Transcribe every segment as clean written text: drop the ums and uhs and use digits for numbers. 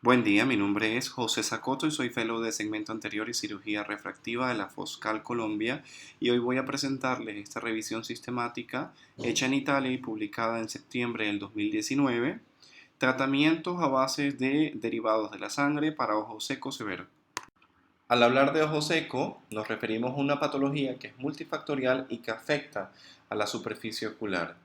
Buen día, mi nombre es José Sacoto y soy fellow de segmento anterior y cirugía refractiva de la Foscal Colombia y hoy voy a presentarles esta revisión sistemática hecha en Italia y publicada en septiembre del 2019, tratamientos a base de derivados de la sangre para ojo seco severo. Al hablar de ojo seco, nos referimos a una patología que es multifactorial y que afecta a la superficie ocular.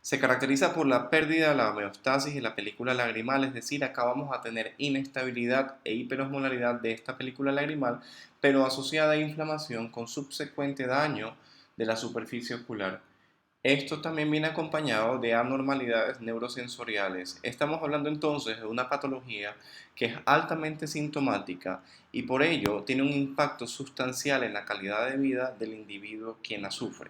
Se caracteriza por la pérdida de la homeostasis y la película lagrimal, es decir, acá vamos a tener inestabilidad e hiperosmolaridad de esta película lagrimal, pero asociada a inflamación con subsecuente daño de la superficie ocular. Esto también viene acompañado de anormalidades neurosensoriales. Estamos hablando entonces de una patología que es altamente sintomática y por ello tiene un impacto sustancial en la calidad de vida del individuo quien la sufre.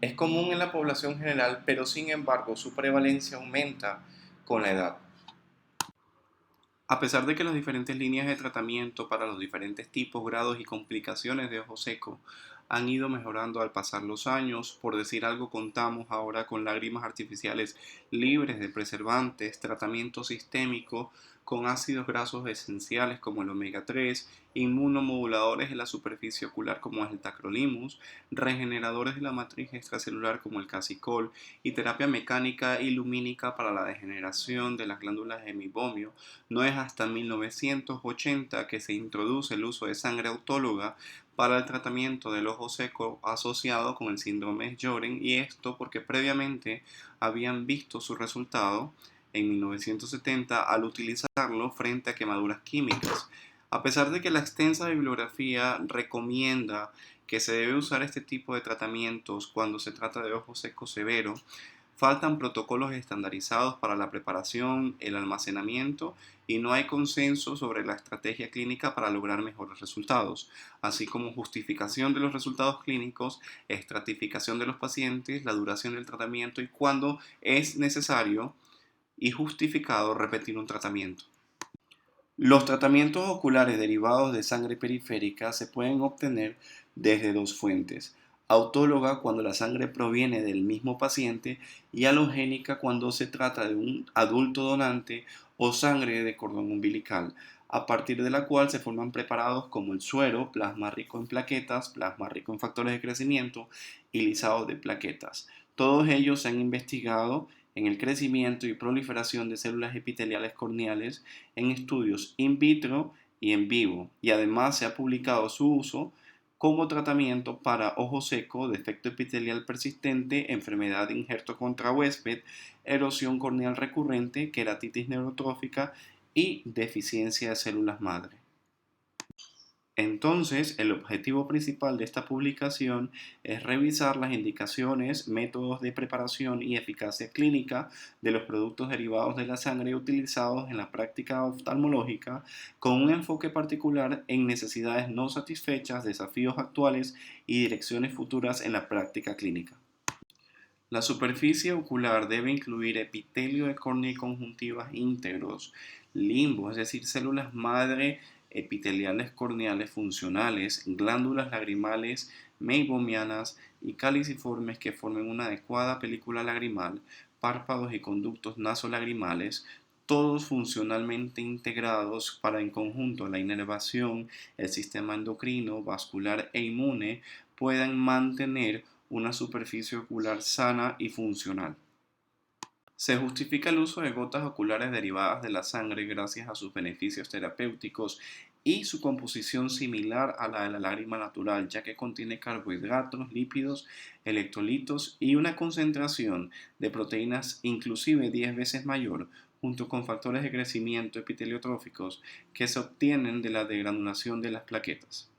Es común en la población general, pero sin embargo su prevalencia aumenta con la edad. A pesar de que las diferentes líneas de tratamiento para los diferentes tipos, grados y complicaciones de ojo seco han ido mejorando al pasar los años, por decir algo, contamos ahora con lágrimas artificiales libres de preservantes, tratamiento sistémico con ácidos grasos esenciales como el omega 3, inmunomoduladores de la superficie ocular como es el tacrolimus, regeneradores de la matriz extracelular como el casicol y terapia mecánica y lumínica para la degeneración de las glándulas de mibomio. No es hasta 1980 que se introduce el uso de sangre autóloga para el tratamiento del ojo seco asociado con el síndrome de Sjögren, y esto porque previamente habían visto su resultado en 1970 al utilizarlo frente a quemaduras químicas. A pesar de que la extensa bibliografía recomienda que se debe usar este tipo de tratamientos cuando se trata de ojo seco severo, faltan protocolos estandarizados para la preparación, el almacenamiento y no hay consenso sobre la estrategia clínica para lograr mejores resultados, así como justificación de los resultados clínicos, estratificación de los pacientes, la duración del tratamiento y cuándo es necesario y justificado repetir un tratamiento. Los tratamientos oculares derivados de sangre periférica se pueden obtener desde dos fuentes: autóloga cuando la sangre proviene del mismo paciente y halogénica cuando se trata de un adulto donante o sangre de cordón umbilical, a partir de la cual se forman preparados como el suero, plasma rico en plaquetas, plasma rico en factores de crecimiento y lisado de plaquetas. Todos ellos se han investigado en el crecimiento y proliferación de células epiteliales corneales en estudios in vitro y en vivo, y además se ha publicado su uso como tratamiento para ojo seco, defecto epitelial persistente, enfermedad de injerto contra huésped, erosión corneal recurrente, queratitis neurotrófica y deficiencia de células madre. Entonces, el objetivo principal de esta publicación es revisar las indicaciones, métodos de preparación y eficacia clínica de los productos derivados de la sangre utilizados en la práctica oftalmológica, con un enfoque particular en necesidades no satisfechas, desafíos actuales y direcciones futuras en la práctica clínica. La superficie ocular debe incluir epitelio de córnea y conjuntivas íntegros, limbo, es decir, células madre epiteliales corneales funcionales, glándulas lagrimales meibomianas y caliciformes que formen una adecuada película lagrimal, párpados y conductos nasolagrimales, todos funcionalmente integrados para en conjunto la inervación, el sistema endocrino, vascular e inmune puedan mantener una superficie ocular sana y funcional. Se justifica el uso de gotas oculares derivadas de la sangre gracias a sus beneficios terapéuticos y su composición similar a la de la lágrima natural, ya que contiene carbohidratos, lípidos, electrolitos y una concentración de proteínas inclusive 10 veces mayor, junto con factores de crecimiento epiteliotróficos que se obtienen de la degranulación de las plaquetas.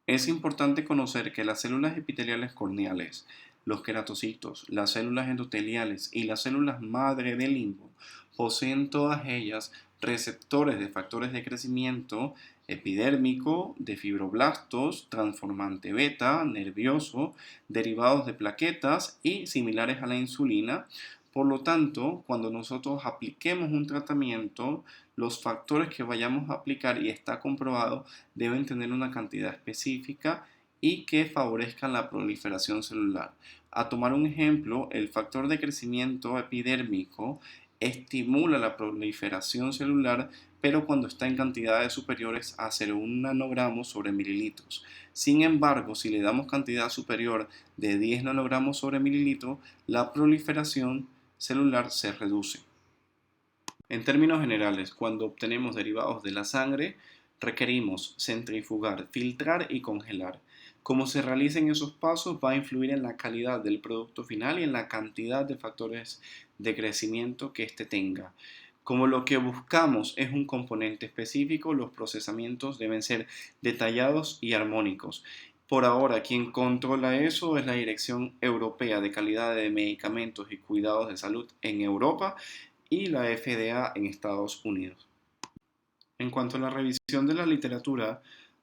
Es importante conocer que las células epiteliales corneales, los queratocitos, las células endoteliales y las células madre del limbo poseen todas ellas receptores de factores de crecimiento epidérmico, de fibroblastos, transformante beta, nervioso, derivados de plaquetas y similares a la insulina. Por lo tanto, cuando nosotros apliquemos un tratamiento, los factores que vayamos a aplicar, y está comprobado, deben tener una cantidad específica y que favorezcan la proliferación celular. A tomar un ejemplo, el factor de crecimiento epidérmico estimula la proliferación celular, pero cuando está en cantidades superiores a 0,1 nanogramos sobre mililitros. Sin embargo, si le damos cantidad superior de 10 nanogramos sobre mililitro, la proliferación celular se reduce. En términos generales, cuando obtenemos derivados de la sangre, requerimos centrifugar, filtrar y congelar. Cómo se realicen esos pasos va a influir en la calidad del producto final y en la cantidad de factores de crecimiento que éste tenga. Como lo que buscamos es un componente específico, los procesamientos deben ser detallados y armónicos. Por ahora, quien controla eso es la Dirección Europea de Calidad de Medicamentos y Cuidados de Salud en Europa y la FDA en Estados Unidos. En cuanto a la revisión de la literatura,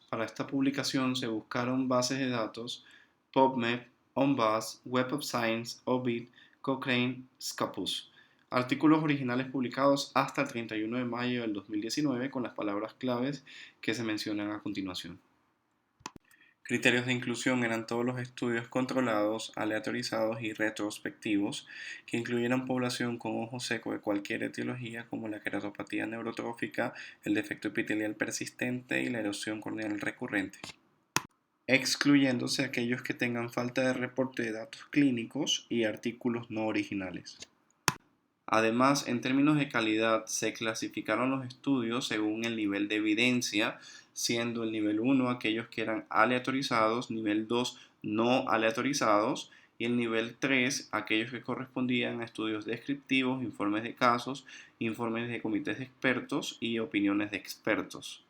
para esta publicación se buscaron bases de datos PubMed, OnBuzz, Web of Science, Ovid, Cochrane, Scopus. Artículos originales publicados hasta el 31 de mayo del 2019 con las palabras claves que se mencionan a continuación. Criterios de inclusión eran todos los estudios controlados, aleatorizados y retrospectivos que incluyeran población con ojo seco de cualquier etiología como la queratopatía neurotrófica, el defecto epitelial persistente y la erosión corneal recurrente, excluyéndose aquellos que tengan falta de reporte de datos clínicos y artículos no originales. Además, en términos de calidad, se clasificaron los estudios según el nivel de evidencia, siendo el nivel 1 aquellos que eran aleatorizados, nivel 2 no aleatorizados y el nivel 3 aquellos que correspondían a estudios descriptivos, informes de casos, informes de comités de expertos y opiniones de expertos.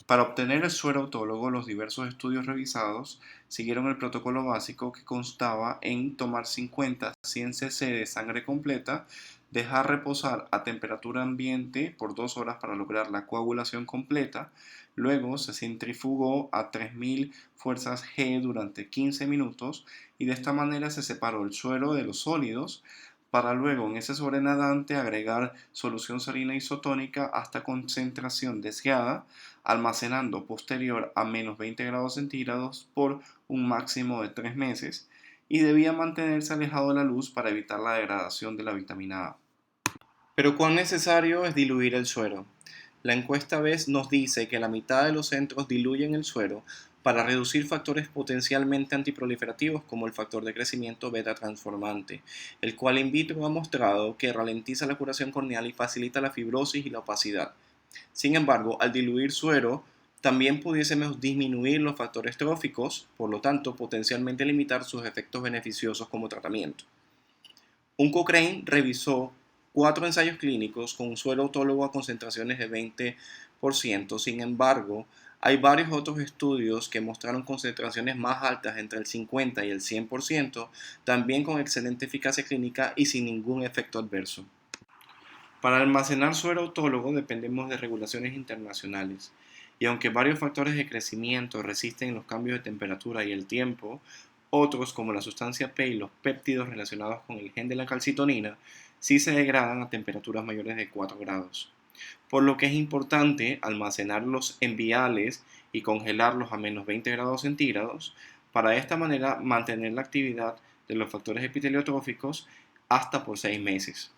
Para obtener el suero autólogo, los diversos estudios revisados siguieron el protocolo básico que constaba en tomar 50-100 cc de sangre completa, dejar reposar a temperatura ambiente por 2 horas para lograr la coagulación completa, luego se centrifugó a 3000 fuerzas G durante 15 minutos y de esta manera se separó el suero de los sólidos, para luego en ese sobrenadante agregar solución salina isotónica hasta concentración deseada, almacenando posterior a menos 20 grados centígrados por un máximo de 3 meses y debía mantenerse alejado de la luz para evitar la degradación de la vitamina A. Pero ¿cuán necesario es diluir el suero? La encuesta BES nos dice que la mitad de los centros diluyen el suero para reducir factores potencialmente antiproliferativos como el factor de crecimiento beta transformante, el cual in vitro ha mostrado que ralentiza la curación corneal y facilita la fibrosis y la opacidad. Sin embargo, al diluir suero, también pudiésemos disminuir los factores tróficos, por lo tanto, potencialmente limitar sus efectos beneficiosos como tratamiento. Un Cochrane revisó 4 ensayos clínicos con un suero autólogo a concentraciones de 20%. Sin embargo, hay varios otros estudios que mostraron concentraciones más altas entre el 50 y el 100%, también con excelente eficacia clínica y sin ningún efecto adverso. Para almacenar suero autólogo dependemos de regulaciones internacionales, y aunque varios factores de crecimiento resisten los cambios de temperatura y el tiempo, otros como la sustancia P y los péptidos relacionados con el gen de la calcitonina sí se degradan a temperaturas mayores de 4 grados. Por lo que es importante almacenarlos en viales y congelarlos a menos 20 grados centígrados para de esta manera mantener la actividad de los factores epiteliotróficos hasta por 6 meses.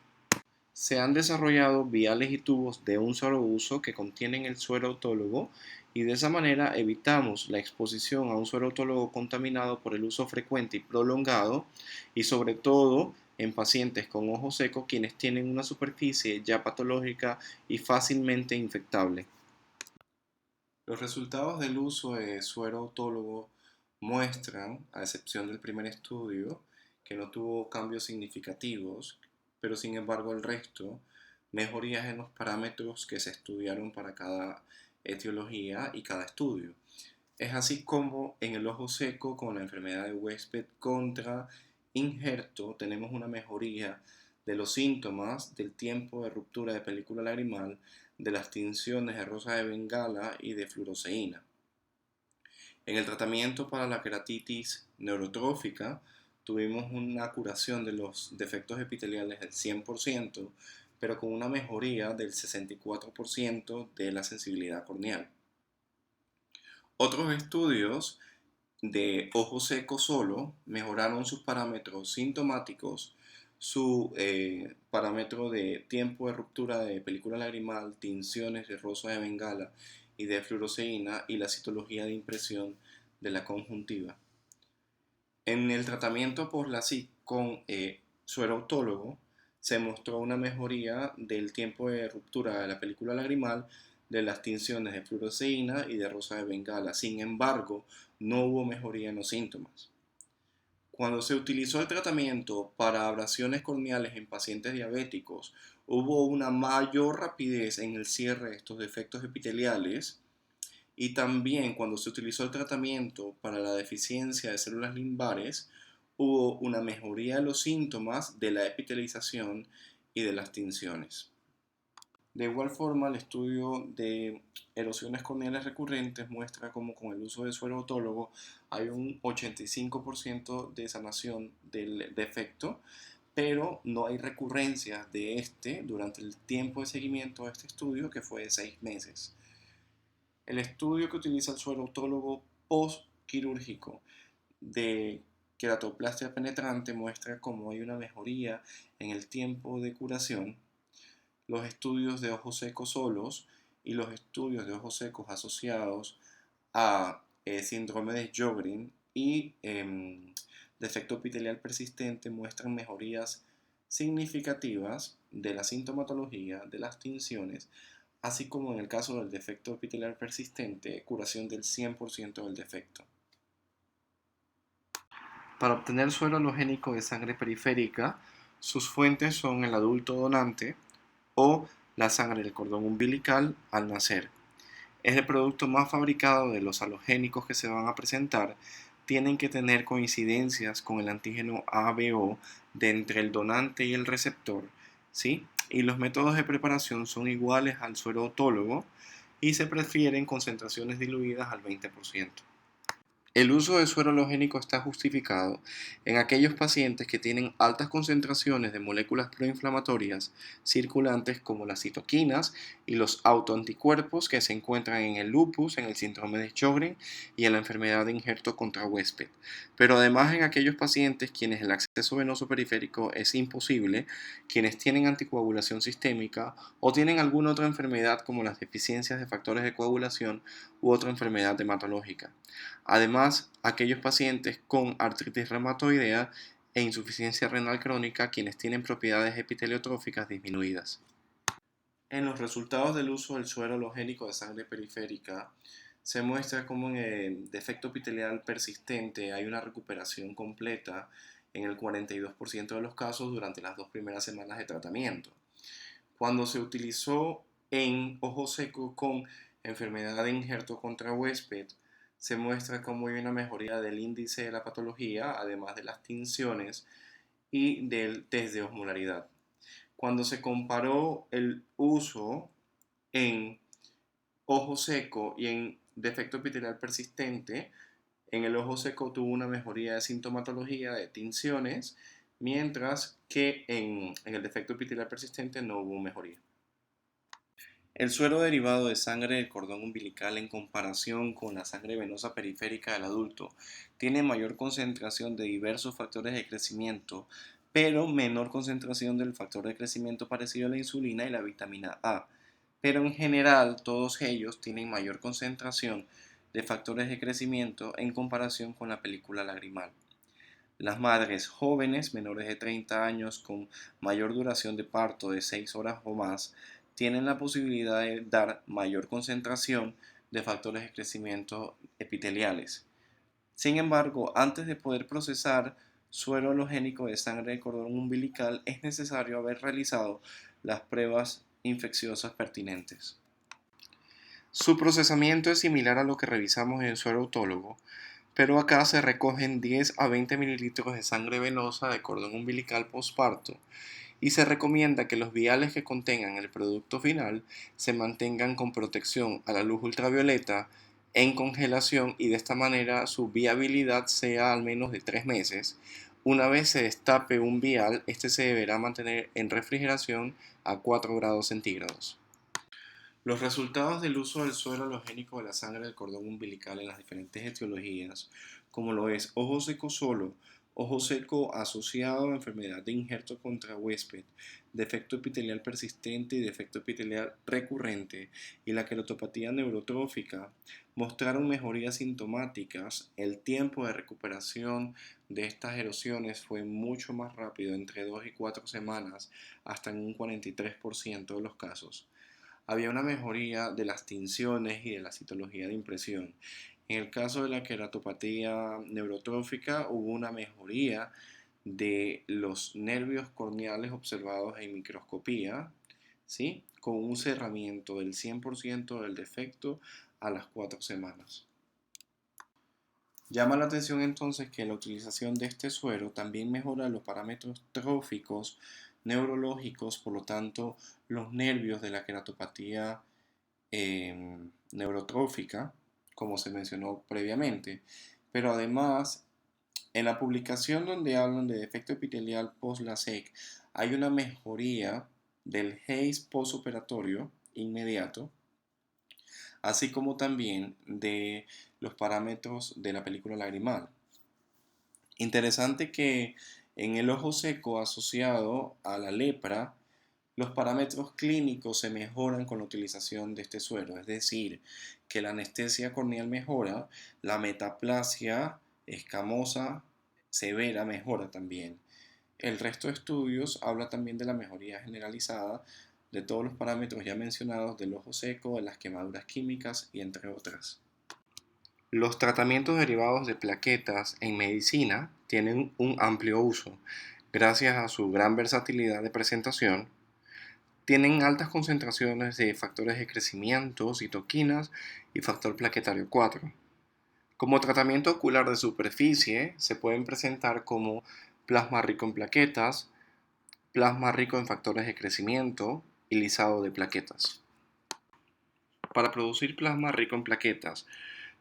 Se han desarrollado viales y tubos de un solo uso que contienen el suero autólogo y de esa manera evitamos la exposición a un suero autólogo contaminado por el uso frecuente y prolongado y sobre todo en pacientes con ojo seco quienes tienen una superficie ya patológica y fácilmente infectable. Los resultados del uso de suero autólogo muestran, a excepción del primer estudio, que no tuvo cambios significativos, pero sin embargo el resto, mejorías en los parámetros que se estudiaron para cada etiología y cada estudio. Es así como en el ojo seco con la enfermedad de Westphalia contra injerto tenemos una mejoría de los síntomas, del tiempo de ruptura de película lagrimal, de las tinciones de rosa de bengala y de fluoresceína. En el tratamiento para la queratitis neurotrófica tuvimos una curación de los defectos epiteliales del 100%, pero con una mejoría del 64% de la sensibilidad corneal. Otros estudios de ojo seco solo mejoraron sus parámetros sintomáticos, su parámetro de tiempo de ruptura de película lagrimal, tinciones de rosa de bengala y de fluoresceína y la citología de impresión de la conjuntiva. En el tratamiento por la SIC con suero autólogo se mostró una mejoría del tiempo de ruptura de la película lagrimal, de las tinciones de fluoresceína y de rosa de bengala. Sin embargo, no hubo mejoría en los síntomas. Cuando se utilizó el tratamiento para abrasiones corneales en pacientes diabéticos, hubo una mayor rapidez en el cierre de estos defectos epiteliales, y también cuando se utilizó el tratamiento para la deficiencia de células limbares, hubo una mejoría de los síntomas de la epitelización y de las tinciones. De igual forma, el estudio de erosiones corneales recurrentes muestra cómo con el uso de suero autólogo hay un 85% de sanación del defecto, pero no hay recurrencias de este durante el tiempo de seguimiento de este estudio, que fue de 6 meses. El estudio que utiliza el suero autólogo postquirúrgico de queratoplastia penetrante muestra cómo hay una mejoría en el tiempo de curación. Los estudios de ojos secos solos y los estudios de ojos secos asociados a síndrome de Sjögren y defecto epitelial persistente muestran mejorías significativas de la sintomatología, de las tinciones, así como en el caso del defecto epitelial persistente, curación del 100% del defecto. Para obtener suero halogénico de sangre periférica, sus fuentes son el adulto donante o la sangre del cordón umbilical al nacer. Es el producto más fabricado de los halogénicos que se van a presentar. Tienen que tener coincidencias con el antígeno ABO de entre el donante y el receptor, ¿sí? Y los métodos de preparación son iguales al suero autólogo y se prefieren concentraciones diluidas al 20%. El uso de suero halogénico está justificado en aquellos pacientes que tienen altas concentraciones de moléculas proinflamatorias circulantes como las citoquinas y los autoanticuerpos que se encuentran en el lupus, en el síndrome de Sjögren y en la enfermedad de injerto contra huésped. Pero además en aquellos pacientes quienes el acceso venoso periférico es imposible, quienes tienen anticoagulación sistémica o tienen alguna otra enfermedad como las deficiencias de factores de coagulación u otra enfermedad hematológica. Además, aquellos pacientes con artritis reumatoidea e insuficiencia renal crónica quienes tienen propiedades epiteliotróficas disminuidas. En los resultados del uso del suero halogénico de sangre periférica se muestra cómo en el defecto epitelial persistente hay una recuperación completa en el 42% de los casos durante las 2 primeras semanas de tratamiento. Cuando se utilizó en ojo seco con enfermedad de injerto contra huésped, se muestra cómo hay una mejoría del índice de la patología, además de las tinciones y del test de osmolaridad. Cuando se comparó el uso en ojo seco y en defecto epitelial persistente, en el ojo seco tuvo una mejoría de sintomatología de tinciones, mientras que en el defecto epitelial persistente no hubo mejoría. El suero derivado de sangre del cordón umbilical en comparación con la sangre venosa periférica del adulto tiene mayor concentración de diversos factores de crecimiento, pero menor concentración del factor de crecimiento parecido a la insulina y la vitamina A. Pero en general todos ellos tienen mayor concentración de factores de crecimiento en comparación con la película lagrimal. Las madres jóvenes menores de 30 años con mayor duración de parto de 6 horas o más tienen la posibilidad de dar mayor concentración de factores de crecimiento epiteliales. Sin embargo, antes de poder procesar suero halogénico de sangre de cordón umbilical es necesario haber realizado las pruebas infecciosas pertinentes. Su procesamiento es similar a lo que revisamos en suero autólogo, pero acá se recogen 10 a 20 mililitros de sangre venosa de cordón umbilical posparto y se recomienda que los viales que contengan el producto final se mantengan con protección a la luz ultravioleta en congelación y de esta manera su viabilidad sea al menos de 3 meses. Una vez se destape un vial, este se deberá mantener en refrigeración a 4 grados centígrados. Los resultados del uso del suero halogénico de la sangre del cordón umbilical en las diferentes etiologías, como lo es ojo seco solo Ojo seco asociado a enfermedad de injerto contra huésped, defecto epitelial persistente y defecto epitelial recurrente y la queratopatía neurotrófica mostraron mejorías sintomáticas. El tiempo de recuperación de estas erosiones fue mucho más rápido, entre 2 y 4 semanas, hasta en un 43% de los casos. Había una mejoría de las tinciones y de la citología de impresión. En el caso de la queratopatía neurotrófica hubo una mejoría de los nervios corneales observados en microscopía, ¿sí? Con un cerramiento del 100% del defecto a las 4 semanas. Llama la atención entonces que la utilización de este suero también mejora los parámetros tróficos neurológicos, por lo tanto los nervios de la queratopatía neurotrófica, como se mencionó previamente. Pero además, en la publicación donde hablan de defecto epitelial post-LASIK, hay una mejoría del haze postoperatorio inmediato, así como también de los parámetros de la película lagrimal. Interesante que en el ojo seco asociado a la lepra, los parámetros clínicos se mejoran con la utilización de este suero, es decir, que la anestesia corneal mejora, la metaplasia escamosa severa mejora también. El resto de estudios habla también de la mejoría generalizada de todos los parámetros ya mencionados del ojo seco, de las quemaduras químicas y entre otras. Los tratamientos derivados de plaquetas en medicina tienen un amplio uso, gracias a su gran versatilidad de presentación. Tienen altas concentraciones de factores de crecimiento, citoquinas y factor plaquetario 4. Como tratamiento ocular de superficie, se pueden presentar como plasma rico en plaquetas, plasma rico en factores de crecimiento y lisado de plaquetas. Para producir plasma rico en plaquetas,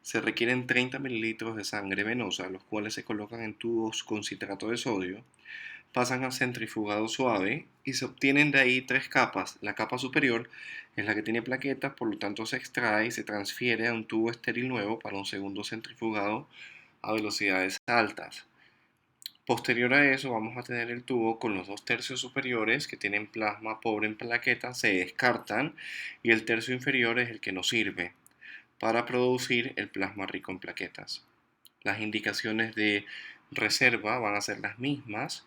se requieren 30 mililitros de sangre venosa, los cuales se colocan en tubos con citrato de sodio, pasan a centrifugado suave y se obtienen de ahí tres capas. La capa superior es la que tiene plaquetas, por lo tanto se extrae y se transfiere a un tubo estéril nuevo para un segundo centrifugado a velocidades altas. Posterior a eso vamos a tener el tubo con los 2/3 superiores que tienen plasma pobre en plaquetas, se descartan y el tercio inferior es el que nos sirve para producir el plasma rico en plaquetas. Las indicaciones de reserva van a ser las mismas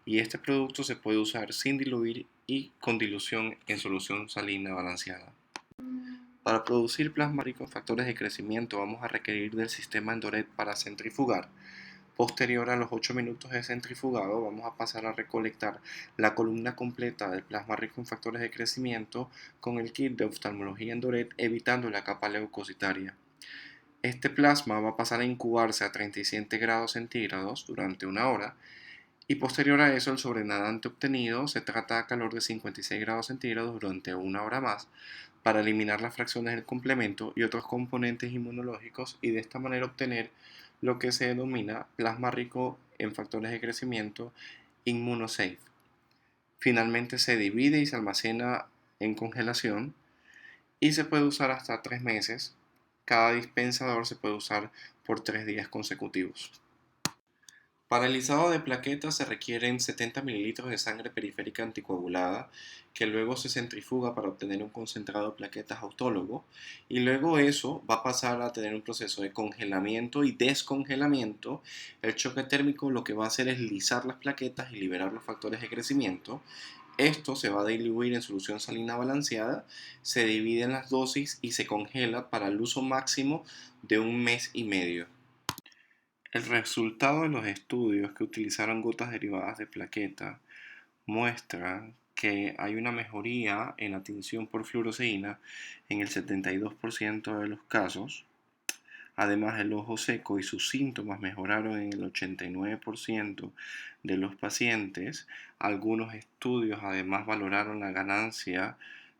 y este producto se puede usar sin diluir y con dilución en solución salina balanceada. Para producir plasma rico en factores de crecimiento vamos a requerir del sistema Endoret para centrifugar. Posterior a los 8 minutos de centrifugado vamos a pasar a recolectar la columna completa del plasma rico en factores de crecimiento con el kit de oftalmología Endoret, evitando la capa leucocitaria. Este plasma va a pasar a incubarse a 37 grados centígrados durante una hora y posterior a eso el sobrenadante obtenido se trata a calor de 56 grados centígrados durante una hora más para eliminar las fracciones del complemento y otros componentes inmunológicos y de esta manera obtener lo que se denomina plasma rico en factores de crecimiento inmunosafe. Finalmente se divide y se almacena en congelación y se puede usar hasta 3 meses. Cada dispensador se puede usar por 3 días consecutivos. Para el lisado de plaquetas se requieren 70 mililitros de sangre periférica anticoagulada, que luego se centrifuga para obtener un concentrado de plaquetas autólogo, y luego eso va a pasar a tener un proceso de congelamiento y descongelamiento. El choque térmico lo que va a hacer es lisar las plaquetas y liberar los factores de crecimiento. Esto se va a diluir en solución salina balanceada, se divide en las dosis y se congela para el uso máximo de un mes y medio. El resultado de los estudios que utilizaron gotas derivadas de plaqueta muestra que hay una mejoría en la tinción por fluoresceína en el 72% de los casos. Además, el ojo seco y sus síntomas mejoraron en el 89% de los pacientes. Algunos estudios además valoraron la ganancia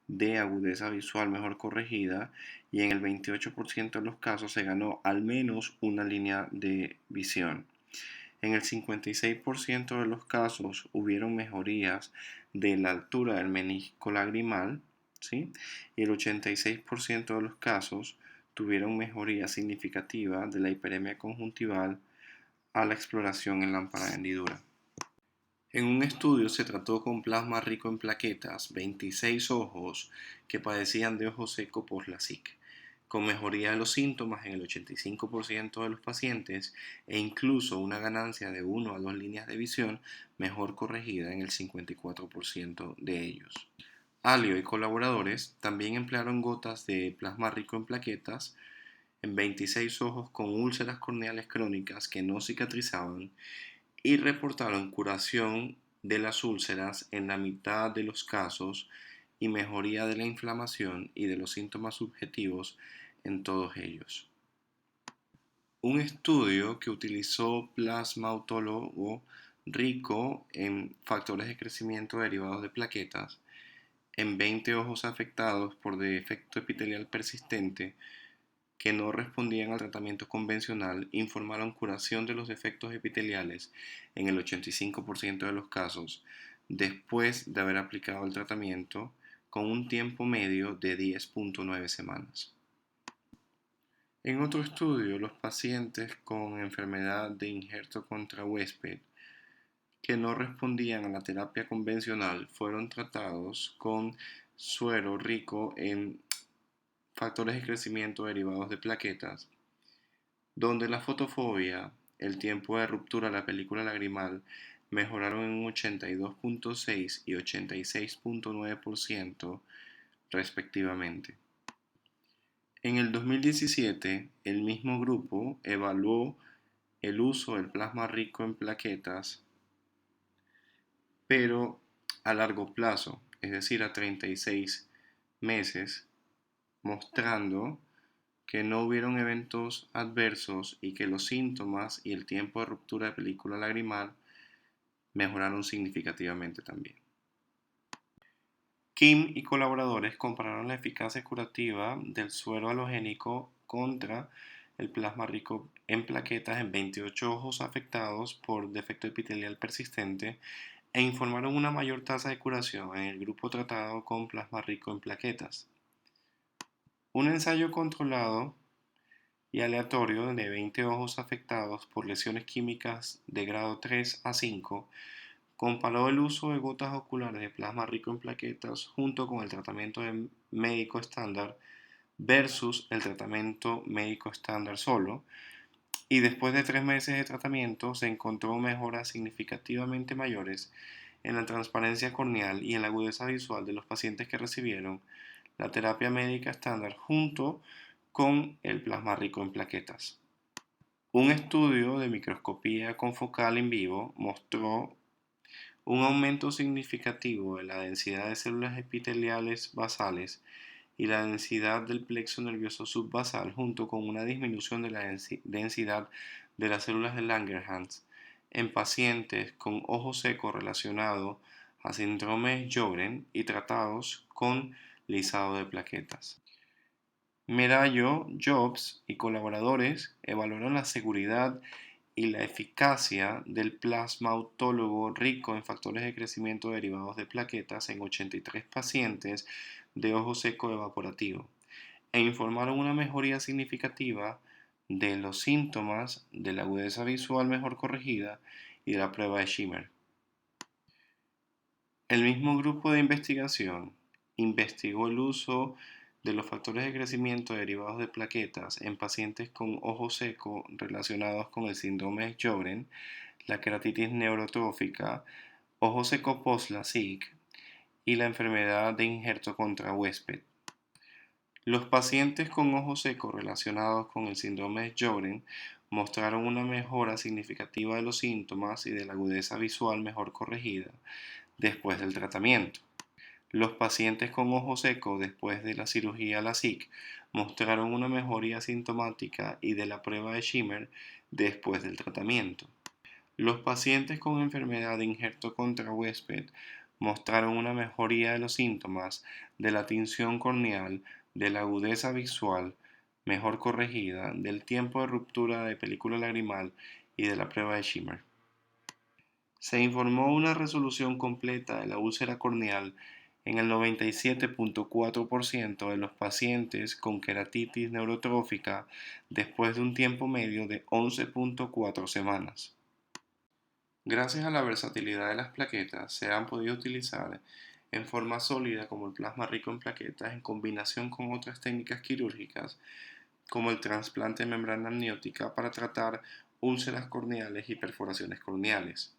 de agudeza visual mejor corregida y en el 28% de los casos se ganó al menos una línea de visión. En el 56% de los casos hubieron mejorías de la altura del menisco lagrimal, ¿sí? Y el 86% de los casos tuvieron mejoría significativa de la hiperemia conjuntival a la exploración en lámpara de hendidura. En un estudio se trató con plasma rico en plaquetas 26 ojos que padecían de ojo seco por LASIK, con mejoría de los síntomas en el 85% de los pacientes e incluso una ganancia de 1 a 2 líneas de visión mejor corregida en el 54% de ellos. Alio y colaboradores también emplearon gotas de plasma rico en plaquetas en 26 ojos con úlceras corneales crónicas que no cicatrizaban y reportaron curación de las úlceras en la mitad de los casos y mejoría de la inflamación y de los síntomas subjetivos en todos ellos. Un estudio que utilizó plasma autólogo rico en factores de crecimiento derivados de plaquetas en 20 ojos afectados por defecto epitelial persistente que no respondían al tratamiento convencional informaron curación de los defectos epiteliales en el 85% de los casos después de haber aplicado el tratamiento con un tiempo medio de 10.9 semanas. En otro estudio, los pacientes con enfermedad de injerto contra huésped que no respondían a la terapia convencional fueron tratados con suero rico en factores de crecimiento derivados de plaquetas, donde la fotofobia, el tiempo de ruptura de la película lagrimal mejoraron en un 82.6 y 86.9% respectivamente. En el 2017, el mismo grupo evaluó el uso del plasma rico en plaquetas, pero a largo plazo, es decir, a 36 meses, mostrando que no hubieron eventos adversos y que los síntomas y el tiempo de ruptura de película lagrimal mejoraron significativamente también. Kim y colaboradores compararon la eficacia curativa del suero halogénico contra el plasma rico en plaquetas en 28 ojos afectados por defecto epitelial persistente e informaron una mayor tasa de curación en el grupo tratado con plasma rico en plaquetas. Un ensayo controlado y aleatorio de 20 ojos afectados por lesiones químicas de grado 3 a 5 comparó el uso de gotas oculares de plasma rico en plaquetas junto con el tratamiento médico estándar versus el tratamiento médico estándar solo, y después de 3 meses de tratamiento se encontró mejoras significativamente mayores en la transparencia corneal y en la agudeza visual de los pacientes que recibieron la terapia médica estándar junto con el plasma rico en plaquetas. Un estudio de microscopía confocal en vivo mostró un aumento significativo de la densidad de células epiteliales basales y la densidad del plexo nervioso subbasal junto con una disminución de la densidad de las células de Langerhans en pacientes con ojo seco relacionado a síndrome de Sjögren y tratados con lisado de plaquetas. Medallo, Jobs y colaboradores evaluaron la seguridad y la eficacia del plasma autólogo rico en factores de crecimiento derivados de plaquetas en 83 pacientes de ojo seco evaporativo e informaron una mejoría significativa de los síntomas de la agudeza visual mejor corregida y de la prueba de Schimmer. El mismo grupo de investigación investigó el uso de los factores de crecimiento derivados de plaquetas en pacientes con ojo seco relacionados con el síndrome de Sjögren, la queratitis neurotrófica, ojo seco post-LASIK y la enfermedad de injerto contra huésped. Los pacientes con ojo seco relacionados con el síndrome de Sjögren mostraron una mejora significativa de los síntomas y de la agudeza visual mejor corregida después del tratamiento. Los pacientes con ojo seco después de la cirugía LASIK mostraron una mejoría sintomática y de la prueba de Schimmer después del tratamiento. Los pacientes con enfermedad de injerto contra huésped mostraron una mejoría de los síntomas de la tinción corneal, de la agudeza visual mejor corregida, del tiempo de ruptura de película lagrimal y de la prueba de Schimmer. Se informó una resolución completa de la úlcera corneal en el 97.4% de los pacientes con queratitis neurotrófica después de un tiempo medio de 11.4 semanas. Gracias a la versatilidad de las plaquetas, se han podido utilizar en forma sólida como el plasma rico en plaquetas en combinación con otras técnicas quirúrgicas como el trasplante de membrana amniótica para tratar úlceras corneales y perforaciones corneales.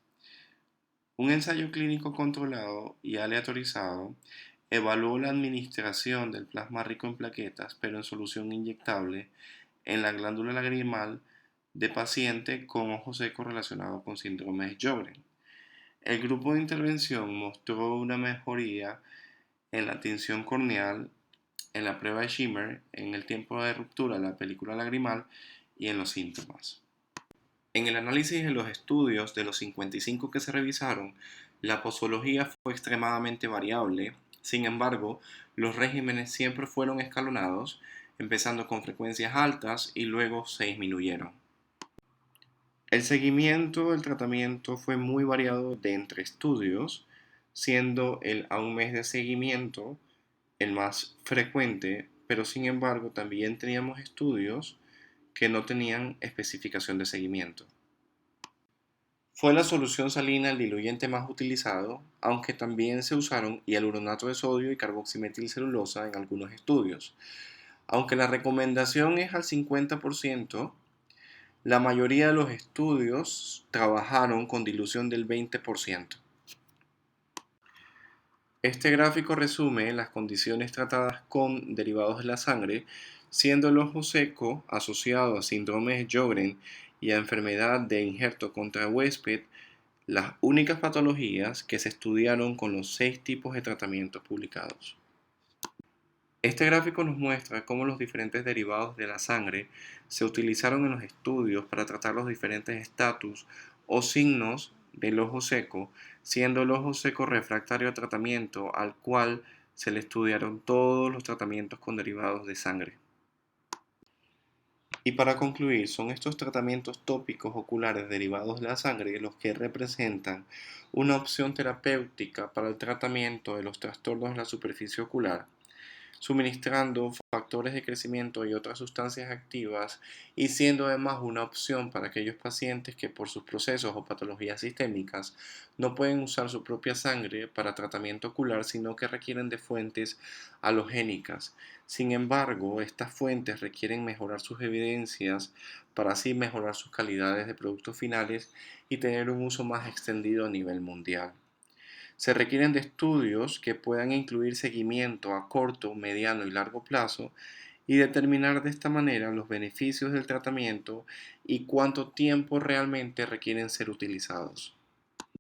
Un ensayo clínico controlado y aleatorizado evaluó la administración del plasma rico en plaquetas, pero en solución inyectable, en la glándula lagrimal de paciente con ojo seco relacionado con síndrome de Sjögren. El grupo de intervención mostró una mejoría en la tinción corneal, en la prueba de Schimmer, en el tiempo de ruptura de la película lagrimal y en los síntomas. En el análisis de los estudios de los 55 que se revisaron, la posología fue extremadamente variable. Sin embargo, los regímenes siempre fueron escalonados, empezando con frecuencias altas y luego se disminuyeron. El seguimiento del tratamiento fue muy variado de entre estudios, siendo el a un mes de seguimiento el más frecuente, pero sin embargo también teníamos estudios que no tenían especificación de seguimiento. Fue la solución salina el diluyente más utilizado, aunque también se usaron hialuronato de sodio y carboximetilcelulosa en algunos estudios. Aunque la recomendación es al 50%, la mayoría de los estudios trabajaron con dilución del 20%. Este gráfico resume las condiciones tratadas con derivados de la sangre, siendo el ojo seco asociado a síndrome de Sjögren y a enfermedad de injerto contra huésped las únicas patologías que se estudiaron con los 6 tipos de tratamientos publicados. Este gráfico nos muestra cómo los diferentes derivados de la sangre se utilizaron en los estudios para tratar los diferentes estatus o signos del ojo seco, siendo el ojo seco refractario a tratamiento al cual se le estudiaron todos los tratamientos con derivados de sangre. Y para concluir, son estos tratamientos tópicos oculares derivados de la sangre los que representan una opción terapéutica para el tratamiento de los trastornos de la superficie ocular, suministrando factores de crecimiento y otras sustancias activas y siendo además una opción para aquellos pacientes que por sus procesos o patologías sistémicas no pueden usar su propia sangre para tratamiento ocular, sino que requieren de fuentes halogénicas. Sin embargo, estas fuentes requieren mejorar sus evidencias para así mejorar sus calidades de productos finales y tener un uso más extendido a nivel mundial. Se requieren de estudios que puedan incluir seguimiento a corto, mediano y largo plazo y determinar de esta manera los beneficios del tratamiento y cuánto tiempo realmente requieren ser utilizados.